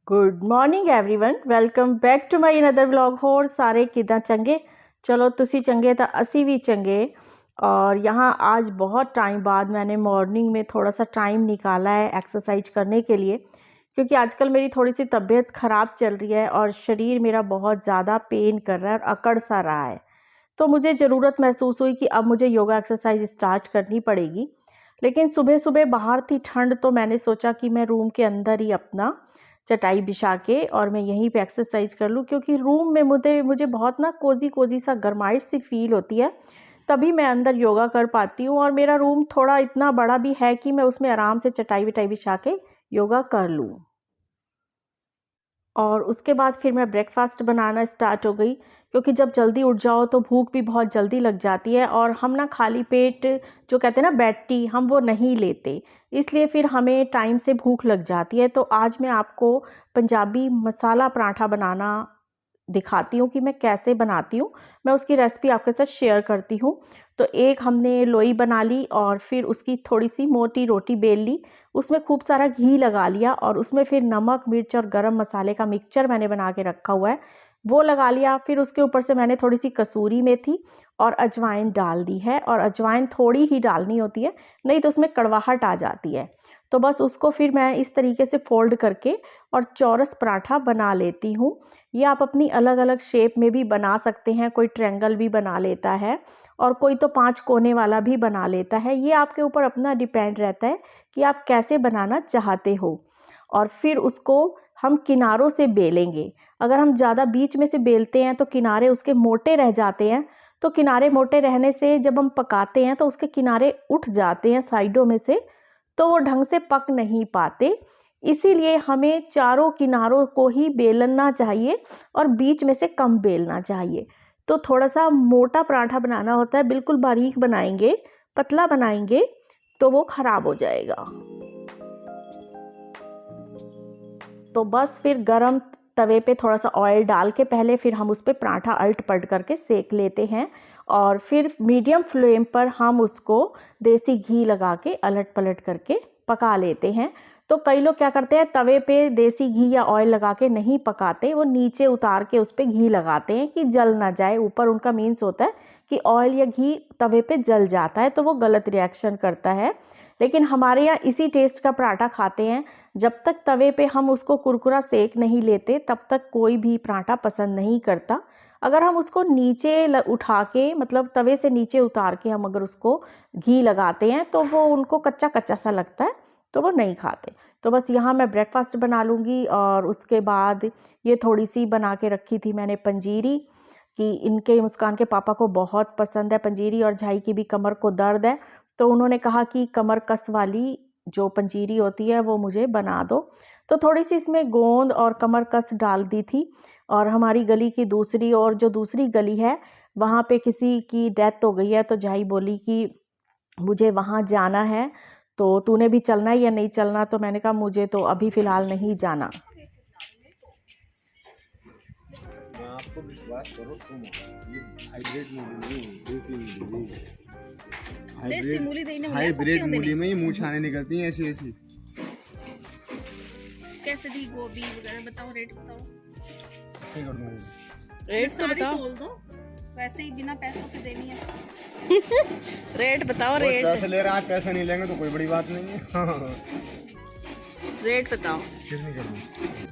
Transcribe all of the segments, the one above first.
Good morning everyone, welcome back to my another vlog. होर सारे किदां चंगे? चलो तुसी चंगे तो असी भी चंगे। और यहाँ आज बहुत टाइम बाद मैंने मॉर्निंग में थोड़ा सा टाइम निकाला है एक्सरसाइज करने के लिए, क्योंकि आजकल मेरी थोड़ी सी तबीयत ख़राब चल रही है और शरीर मेरा बहुत ज़्यादा पेन कर रहा है और अकड़ सा रहा है। तो मुझे ज़रूरत महसूस हुई कि अब मुझे योगा एक्सरसाइज स्टार्ट करनी पड़ेगी। लेकिन सुबह सुबह बाहर थी ठंड, तो मैंने सोचा कि मैं रूम के अंदर ही अपना चटाई बिछा के और मैं यहीं पे एक्सरसाइज कर लूँ, क्योंकि रूम में मुझे बहुत ना कोजी कोजी सा गर्माइश सी फील होती है, तभी मैं अंदर योगा कर पाती हूँ। और मेरा रूम थोड़ा इतना बड़ा भी है कि मैं उसमें आराम से चटाई बिटाई बिछा के योगा कर लूँ। और उसके बाद फिर मैं ब्रेकफास्ट बनाना स्टार्ट हो गई, क्योंकि जब जल्दी उठ जाओ तो भूख भी बहुत जल्दी लग जाती है और हम ना खाली पेट, जो कहते हैं ना बेड टी, हम वो नहीं लेते, इसलिए फिर हमें टाइम से भूख लग जाती है। तो आज मैं आपको पंजाबी मसाला पराठा बनाना दिखाती हूँ कि मैं कैसे बनाती हूँ। मैं उसकी रेसिपी आपके साथ शेयर करती हूँ। तो एक हमने लोई बना ली और फिर उसकी थोड़ी सी मोटी रोटी बेल ली, उसमें खूब सारा घी लगा लिया और उसमें फिर नमक मिर्च और गरम मसाले का मिक्सचर मैंने बना के रखा हुआ है, वो लगा लिया। फिर उसके ऊपर से मैंने थोड़ी सी कसूरी मेथी और अजवाइन डाल दी है, और अजवाइन थोड़ी ही डालनी होती है, नहीं तो उसमें कड़वाहट आ जाती है। तो बस उसको फिर मैं इस तरीके से फोल्ड करके और चौरस पराठा बना लेती हूँ। ये आप अपनी अलग अलग शेप में भी बना सकते हैं, कोई ट्रायंगल भी बना लेता है और कोई तो 5 कोने वाला भी बना लेता है। ये आपके ऊपर अपना डिपेंड रहता है कि आप कैसे बनाना चाहते हो। और फिर उसको हम किनारों से बेलेंगे। अगर हम ज़्यादा बीच में से बेलते हैं तो किनारे उसके मोटे रह जाते हैं, तो किनारे मोटे रहने से जब हम पकाते हैं तो उसके किनारे उठ जाते हैं साइडों में से, तो वो ढंग से पक नहीं पाते। इसीलिए हमें चारों किनारों को ही बेलना चाहिए और बीच में से कम बेलना चाहिए। तो थोड़ा सा मोटा पराठा बनाना होता है, बिल्कुल बारीक बनाएंगे, पतला बनाएंगे तो वो ख़राब हो जाएगा। तो बस फिर गरम तवे पे थोड़ा सा ऑयल डाल के पहले फिर हम उस पर पराठा अल्ट पलट करके सेक लेते हैं, और फिर मीडियम फ्लेम पर हम उसको देसी घी लगा के अलट पलट करके पका लेते हैं। तो कई लोग क्या करते हैं, तवे पे देसी घी या ऑयल लगा के नहीं पकाते, वो नीचे उतार के उस पर घी लगाते हैं कि जल ना जाए। ऊपर उनका मीन्स होता है कि ऑयल या घी तवे पे जल जाता है, तो वो गलत रिएक्शन करता है। लेकिन हमारे यहाँ इसी टेस्ट का पराठा खाते हैं। जब तक तवे पे हम उसको कुरकुरा सेक नहीं लेते तब तक कोई भी पराठा पसंद नहीं करता। अगर हम उसको नीचे उठा के, मतलब तवे से नीचे उतार के हम अगर उसको घी लगाते हैं तो वो उनको कच्चा कच्चा सा लगता है, तो वो नहीं खाते। तो बस यहाँ मैं ब्रेकफास्ट बना लूँगी। और उसके बाद ये थोड़ी सी बना के रखी थी मैंने पंजीरी, कि इनके मुस्कान के पापा को बहुत पसंद है पंजीरी, और झाई की भी कमर को दर्द है, तो उन्होंने कहा कि कमर कस वाली जो पंजीरी होती है वो मुझे बना दो। तो थोड़ी सी इसमें गोंद और कमर कस डाल दी थी। और हमारी गली की दूसरी, और जो दूसरी गली है वहाँ पे किसी की डेथ हो गई है, तो झाई बोली कि मुझे वहाँ जाना है, तो तूने भी चलना है या नहीं चलना? तो मैंने कहा मुझे तो अभी फ़िलहाल नहीं जाना। आपको विश्वास करो तुम, ये हाइब्रिड मूली हाइब्रिड मूली में ही मूंछ आने निकलती हैं ऐसी ऐसी। कैसे दी गोभी वगैरह बताओ, रेट बताओ। क्या कर दूं? रेट तो बताओ। तोल दो, वैसे ही बिना पैसों के देनी है। रेट बताओ। रेट पैसे ले रहे हैं, आज पैसे नहीं लेंगे तो कोई बड़ी बात नहीं है। रेट बताओ। किस नहीं करनी।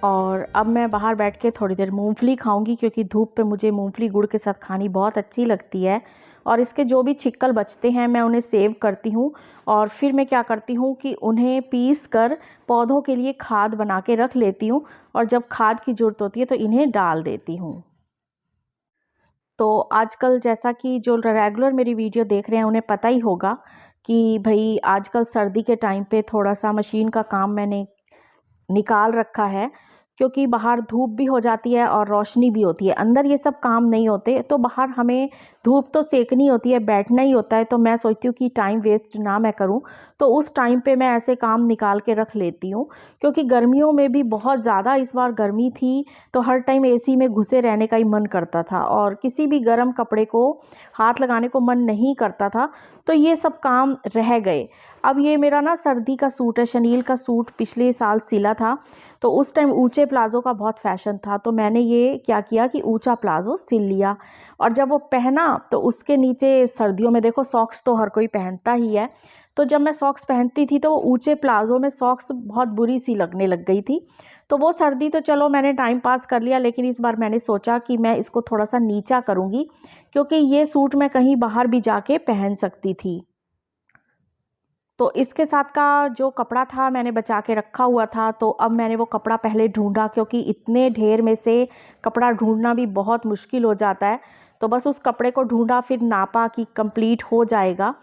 और अब मैं बाहर बैठ के थोड़ी देर मूंगफली खाऊंगी, क्योंकि धूप पे मुझे मूंगफली गुड़ के साथ खानी बहुत अच्छी लगती है। और इसके जो भी छिक्कल बचते हैं मैं उन्हें सेव करती हूँ, और फिर मैं क्या करती हूँ कि उन्हें पीस कर पौधों के लिए खाद बना के रख लेती हूँ, और जब खाद की ज़रूरत होती है तो इन्हें डाल देती हूँ। तो आजकल जैसा कि जो रेगुलर मेरी वीडियो देख रहे हैं उन्हें पता ही होगा कि भाई आजकल सर्दी के टाइम पे थोड़ा सा मशीन का काम मैंने निकाल रखा है, क्योंकि बाहर धूप भी हो जाती है और रोशनी भी होती है, अंदर ये सब काम नहीं होते। तो बाहर हमें धूप तो सेकनी होती है, बैठना ही होता है, तो मैं सोचती हूँ कि टाइम वेस्ट ना मैं करूँ, तो उस टाइम पे मैं ऐसे काम निकाल के रख लेती हूँ। क्योंकि गर्मियों में भी बहुत ज़्यादा इस बार गर्मी थी, तो हर टाइम एसी में घुसे रहने का ही मन करता था और किसी भी गर्म कपड़े को हाथ लगाने को मन नहीं करता था, तो ये सब काम रह गए। अब ये मेरा ना सर्दी का सूट है, शनील का सूट पिछले साल सिला था, तो उस टाइम ऊंचे प्लाज़ो का बहुत फ़ैशन था, तो मैंने ये क्या किया कि ऊंचा प्लाज़ो सिल लिया। और जब वो पहना तो उसके नीचे सर्दियों में देखो सॉक्स तो हर कोई पहनता ही है, तो जब मैं सॉक्स पहनती थी तो वो ऊंचे प्लाज़ो में सॉक्स बहुत बुरी सी लगने लग गई थी। तो वो सर्दी तो चलो मैंने टाइम पास कर लिया, लेकिन इस बार मैंने सोचा कि मैं इसको थोड़ा सा नीचा करूँगी, क्योंकि ये सूट मैं कहीं बाहर भी जाके पहन सकती थी। तो इसके साथ का जो कपड़ा था मैंने बचा के रखा हुआ था, तो अब मैंने वो कपड़ा पहले ढूंढा, क्योंकि इतने ढेर में से कपड़ा ढूंढना भी बहुत मुश्किल हो जाता है। तो बस उस कपड़े को ढूंढा, फिर नापा कि कंप्लीट हो जाएगा।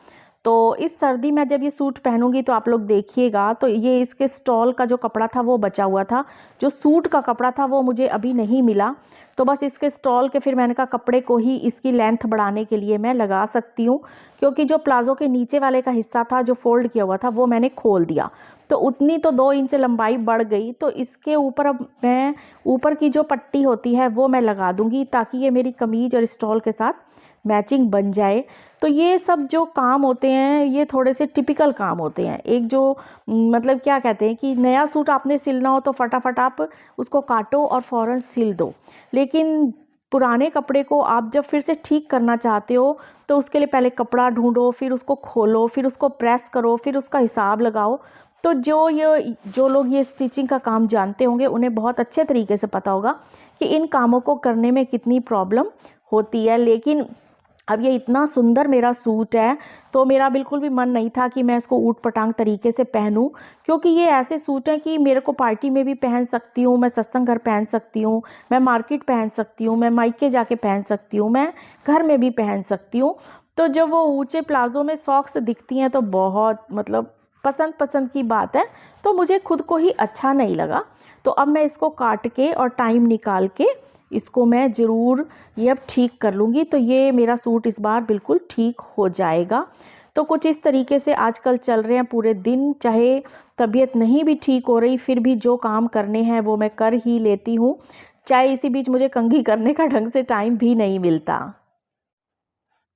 तो इस सर्दी में जब ये सूट पहनूंगी तो आप लोग देखिएगा, तो ये इसके स्टॉल का जो कपड़ा था वो बचा हुआ था, जो सूट का कपड़ा था वो मुझे अभी नहीं मिला। तो बस इसके स्टॉल के फिर मैंने कहा कपड़े को ही इसकी लेंथ बढ़ाने के लिए मैं लगा सकती हूँ, क्योंकि जो प्लाज़ो के नीचे वाले का हिस्सा था जो फोल्ड किया हुआ था वो मैंने खोल दिया, तो उतनी तो 2 इंच लंबाई बढ़ गई। तो इसके ऊपर अब मैं ऊपर की जो पट्टी होती है वो मैं लगा दूँगी, ताकि ये मेरी कमीज और स्टॉल के साथ मैचिंग बन जाए। तो ये सब जो काम होते हैं ये थोड़े से टिपिकल काम होते हैं। एक जो मतलब क्या कहते हैं कि नया सूट आपने सिलना हो तो फटाफट आप उसको काटो और फ़ौरन सिल दो, लेकिन पुराने कपड़े को आप जब फिर से ठीक करना चाहते हो तो उसके लिए पहले कपड़ा ढूंढो, फिर उसको खोलो, फिर उसको प्रेस करो, फिर उसका हिसाब लगाओ। तो जो लोग ये स्टिचिंग का काम जानते होंगे उन्हें बहुत अच्छे तरीके से पता होगा कि इन कामों को करने में कितनी प्रॉब्लम होती है। लेकिन अब ये इतना सुंदर मेरा सूट है, तो मेरा बिल्कुल भी मन नहीं था कि मैं इसको ऊट पटांग तरीके से पहनूं, क्योंकि ये ऐसे सूट हैं कि मेरे को पार्टी में भी पहन सकती हूँ, मैं सत्संग घर पहन सकती हूँ, मैं मार्केट पहन सकती हूँ, मैं मायके जाके पहन सकती हूँ, मैं घर में भी पहन सकती हूँ। तो जब वो ऊंचे प्लाज़ो में सॉक्स दिखती हैं तो बहुत मतलब पसंद की बात है, तो मुझे खुद को ही अच्छा नहीं लगा। तो अब मैं इसको काट के और टाइम निकाल के इसको मैं ज़रूर ये अब ठीक कर लूँगी, तो ये मेरा सूट इस बार बिल्कुल ठीक हो जाएगा। तो कुछ इस तरीके से आजकल चल रहे हैं पूरे दिन, चाहे तबीयत नहीं भी ठीक हो रही फिर भी जो काम करने हैं वो मैं कर ही लेती हूँ, चाहे इसी बीच मुझे कंघी करने का ढंग से टाइम भी नहीं मिलता।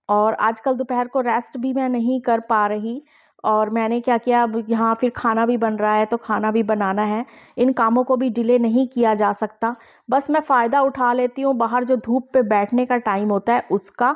और आजकल दोपहर को रेस्ट भी मैं नहीं कर पा रही, और मैंने क्या किया, अब यहाँ फिर खाना भी बन रहा है तो खाना भी बनाना है, इन कामों को भी डिले नहीं किया जा सकता। बस मैं फ़ायदा उठा लेती हूँ बाहर जो धूप पे बैठने का टाइम होता है उसका।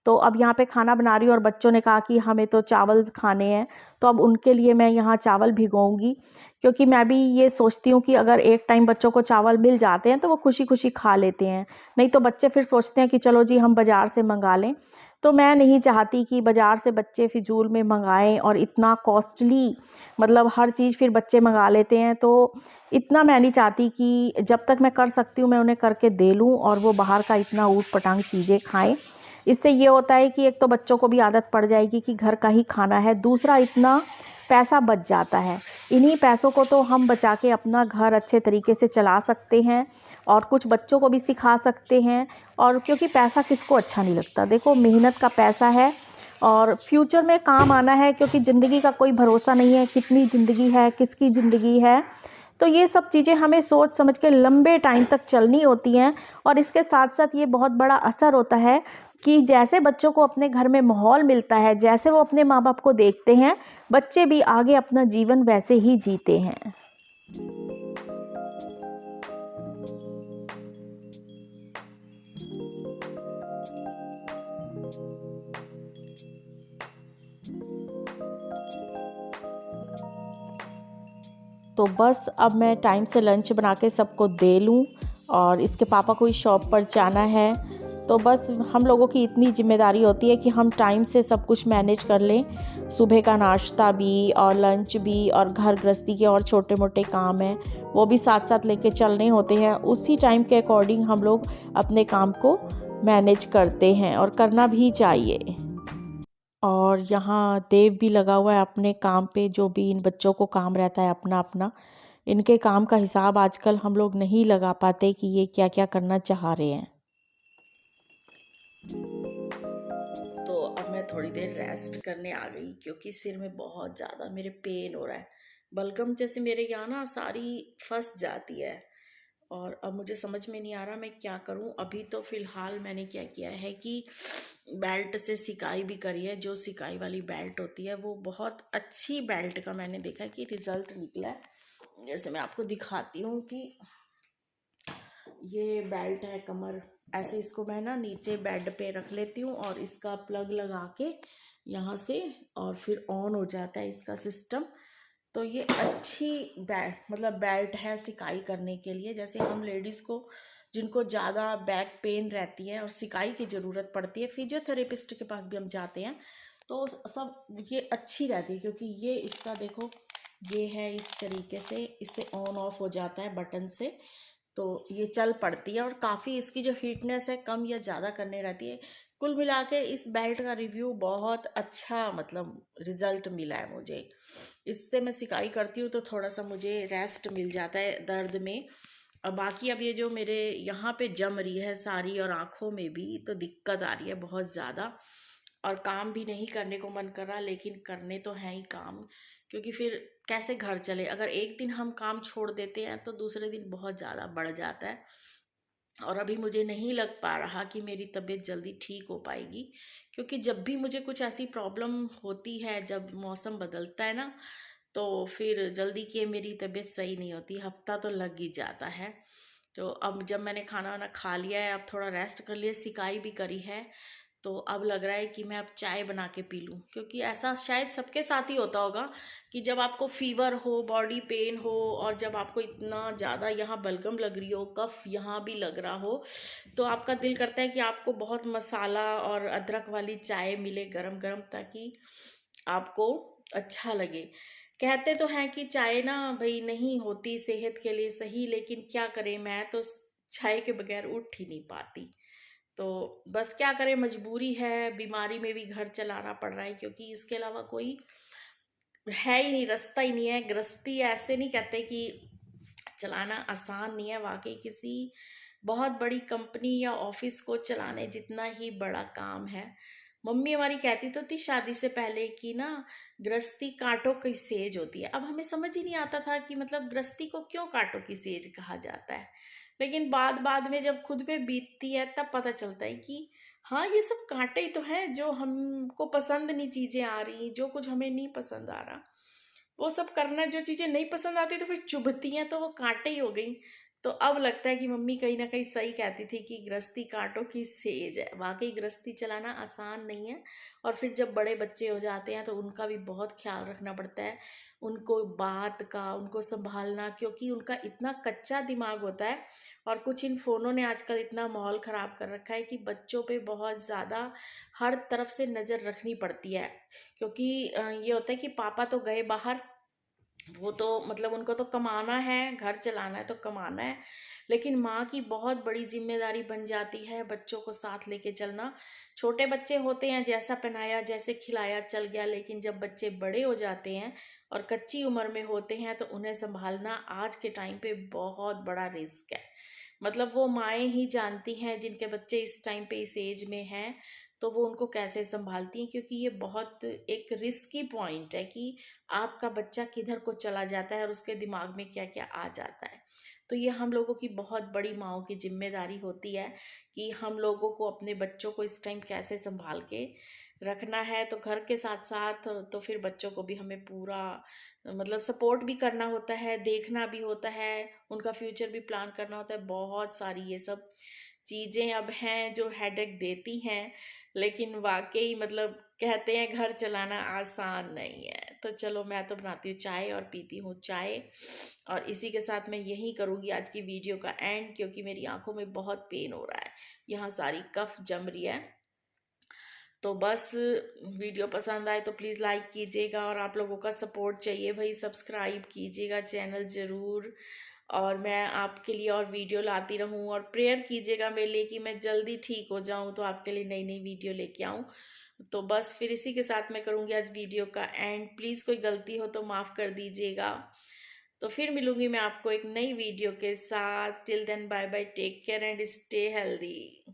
तो अब यहाँ पे खाना बना रही हूँ और बच्चों ने कहा कि हमें तो चावल खाने हैं, तो अब उनके लिए मैं यहाँ चावल भिगोऊँगी, क्योंकि मैं भी ये सोचती हूँ कि अगर एक टाइम बच्चों को चावल मिल जाते हैं तो वो खुशी खुशी खा लेते हैं, नहीं तो बच्चे फिर सोचते हैं कि चलो जी हम बाज़ार से मंगा लें। तो मैं नहीं चाहती कि बाज़ार से बच्चे फिजूल में मंगाएं, और इतना कॉस्टली मतलब हर चीज़ फिर बच्चे मंगा लेते हैं, तो इतना मैं नहीं चाहती कि जब तक मैं कर सकती हूँ मैं उन्हें करके दे लूँ और वो बाहर का इतना ऊट पटांग चीज़ें खाएं। इससे ये होता है कि एक तो बच्चों को भी आदत पड़ जाएगी कि घर का ही खाना है, दूसरा इतना पैसा बच जाता है। इन्हीं पैसों को तो हम बचा के अपना घर अच्छे तरीके से चला सकते हैं और कुछ बच्चों को भी सिखा सकते हैं। और क्योंकि पैसा किसको अच्छा नहीं लगता, देखो मेहनत का पैसा है और फ्यूचर में काम आना है, क्योंकि ज़िंदगी का कोई भरोसा नहीं है, कितनी ज़िंदगी है, किसकी ज़िंदगी है। तो ये सब चीज़ें हमें सोच समझ के लंबे टाइम तक चलनी होती हैं। और इसके साथ साथ ये बहुत बड़ा असर होता है कि जैसे बच्चों को अपने घर में माहौल मिलता है, जैसे वो अपने माँ बाप को देखते हैं, बच्चे भी आगे अपना जीवन वैसे ही जीते हैं। तो बस अब मैं टाइम से लंच बना के सबको दे लूँ, और इसके पापा को ही शॉप पर जाना है। तो बस हम लोगों की इतनी ज़िम्मेदारी होती है कि हम टाइम से सब कुछ मैनेज कर लें, सुबह का नाश्ता भी और लंच भी और घर गृहस्थी के और छोटे मोटे काम हैं वो भी साथ साथ लेके चलने होते हैं। उसी टाइम के अकॉर्डिंग हम लोग अपने काम को मैनेज करते हैं और करना भी चाहिए। और यहाँ देव भी लगा हुआ है अपने काम पे, जो भी इन बच्चों को काम रहता है अपना अपना। इनके काम का हिसाब आजकल हम लोग नहीं लगा पाते कि ये क्या क्या करना चाह रहे हैं। थोड़ी देर रेस्ट करने आ गई क्योंकि सिर में बहुत ज़्यादा मेरे पेन हो रहा है। बलगम जैसे मेरे यहाँ ना सारी फंस जाती है और अब मुझे समझ में नहीं आ रहा मैं क्या करूं। अभी तो फ़िलहाल मैंने क्या किया है कि बेल्ट से सिकाई भी करी है। जो सिकाई वाली बेल्ट होती है वो बहुत अच्छी बेल्ट का मैंने देखा है कि रिज़ल्ट निकला है। जैसे मैं आपको दिखाती हूँ कि ये बेल्ट है कमर, ऐसे इसको मैं ना नीचे बेड पे रख लेती हूँ और इसका प्लग लगा के यहाँ से और फिर ऑन हो जाता है इसका सिस्टम। तो ये अच्छी बेल्ट है सिकाई करने के लिए। जैसे हम लेडीज़ को जिनको ज़्यादा बैक पेन रहती है और सिकाई की ज़रूरत पड़ती है, फिजियोथेरेपिस्ट के पास भी हम जाते हैं तो सब ये अच्छी रहती है क्योंकि ये इसका देखो ये है इस तरीके से, इससे ऑन ऑफ हो जाता है बटन से, तो ये चल पड़ती है और काफ़ी इसकी जो हीटनेस है कम या ज़्यादा करने रहती है। कुल मिला के इस बेल्ट का रिव्यू बहुत अच्छा मतलब रिज़ल्ट मिला है मुझे। इससे मैं सिकाई करती हूँ तो थोड़ा सा मुझे रेस्ट मिल जाता है दर्द में। और बाकी अब ये जो मेरे यहाँ पे जम रही है सारी और आँखों में भी तो दिक्कत आ रही है बहुत ज़्यादा और काम भी नहीं करने को मन कर रहा, लेकिन करने तो हैं ही काम क्योंकि फिर कैसे घर चले। अगर एक दिन हम काम छोड़ देते हैं तो दूसरे दिन बहुत ज़्यादा बढ़ जाता है और अभी मुझे नहीं लग पा रहा कि मेरी तबीयत जल्दी ठीक हो पाएगी क्योंकि जब भी मुझे कुछ ऐसी प्रॉब्लम होती है, जब मौसम बदलता है ना, तो फिर जल्दी के मेरी तबीयत सही नहीं होती, हफ्ता तो लग ही जाता है। तो अब जब मैंने खाना वाना खा लिया है, अब थोड़ा रेस्ट कर लिया, सिकाई भी करी है, तो अब लग रहा है कि मैं अब चाय बना के पी लूँ क्योंकि ऐसा शायद सबके साथ ही होता होगा कि जब आपको फीवर हो, बॉडी पेन हो और जब आपको इतना ज़्यादा यहाँ बलगम लग रही हो, कफ यहाँ भी लग रहा हो, तो आपका दिल करता है कि आपको बहुत मसाला और अदरक वाली चाय मिले गरम गरम ताकि आपको अच्छा लगे। कहते तो हैं कि चाय ना भाई नहीं होती सेहत के लिए सही, लेकिन क्या करें, मैं तो चाय के बगैर उठ ही नहीं पाती। तो बस क्या करें, मजबूरी है, बीमारी में भी घर चलाना पड़ रहा है क्योंकि इसके अलावा कोई है ही नहीं, रास्ता ही नहीं है। गृहस्थी ऐसे नहीं कहते कि चलाना आसान नहीं है, वाकई किसी बहुत बड़ी कंपनी या ऑफिस को चलाने जितना ही बड़ा काम है। मम्मी हमारी कहती तो थी शादी से पहले कि ना गृहस्थी कांटों की सेज होती है। अब हमें समझ ही नहीं आता था कि मतलब गृहस्थी को क्यों कांटों की सेज कहा जाता है, लेकिन बाद बाद में जब खुद पे बीतती है तब पता चलता है कि हाँ ये सब कांटे ही तो हैं, जो हमको पसंद नहीं चीज़ें आ रही, जो कुछ हमें नहीं पसंद आ रहा वो सब करना, जो चीज़ें नहीं पसंद आती तो फिर चुभती हैं तो वो कांटे ही हो गई। तो अब लगता है कि मम्मी कहीं ना कहीं सही कहती थी कि गृहस्थी कांटों की सेज है। वाकई गृहस्थी चलाना आसान नहीं है और फिर जब बड़े बच्चे हो जाते हैं तो उनका भी बहुत ख्याल रखना पड़ता है, उनको बात का उनको संभालना, क्योंकि उनका इतना कच्चा दिमाग होता है। और कुछ इन फ़ोनों ने आजकल इतना माहौल ख़राब कर रखा है कि बच्चों पे बहुत ज़्यादा हर तरफ से नज़र रखनी पड़ती है क्योंकि ये होता है कि पापा तो गए बाहर, वो तो मतलब उनको तो कमाना है, घर चलाना है तो कमाना है, लेकिन माँ की बहुत बड़ी जिम्मेदारी बन जाती है बच्चों को साथ लेके चलना। छोटे बच्चे होते हैं जैसा पहनाया जैसे खिलाया चल गया, लेकिन जब बच्चे बड़े हो जाते हैं और कच्ची उम्र में होते हैं तो उन्हें संभालना आज के टाइम पे बहुत बड़ा रिस्क है। मतलब वो माएँ ही जानती हैं जिनके बच्चे इस टाइम पे इस एज में हैं, तो वो उनको कैसे संभालती हैं, क्योंकि ये बहुत एक रिस्की पॉइंट है कि आपका बच्चा किधर को चला जाता है और उसके दिमाग में क्या क्या आ जाता है। तो ये हम लोगों की बहुत बड़ी माँओं की जिम्मेदारी होती है कि हम लोगों को अपने बच्चों को इस टाइम कैसे संभाल के रखना है। तो घर के साथ साथ तो फिर बच्चों को भी हमें पूरा मतलब सपोर्ट भी करना होता है, देखना भी होता है, उनका फ्यूचर भी प्लान करना होता है। बहुत सारी ये सब चीज़ें अब हैं जो हेडेक देती हैं, लेकिन वाकई मतलब कहते हैं घर चलाना आसान नहीं है। तो चलो मैं तो बनाती हूँ चाय और पीती हूँ चाय, और इसी के साथ मैं यही करूँगी आज की वीडियो का एंड, क्योंकि मेरी आंखों में बहुत पेन हो रहा है, यहाँ सारी कफ जम रही है। तो बस वीडियो पसंद आए तो प्लीज़ लाइक कीजिएगा, और आप लोगों का सपोर्ट चाहिए भाई, सब्सक्राइब कीजिएगा चैनल ज़रूर, और मैं आपके लिए और वीडियो लाती रहूं, और प्रेयर कीजिएगा मेरे लिए कि मैं जल्दी ठीक हो जाऊं तो आपके लिए नई नई वीडियो लेके आऊं। तो बस फिर इसी के साथ मैं करूंगी आज वीडियो का एंड। प्लीज़ कोई गलती हो तो माफ़ कर दीजिएगा। तो फिर मिलूंगी मैं आपको एक नई वीडियो के साथ। Till then bye bye, take care and stay healthy.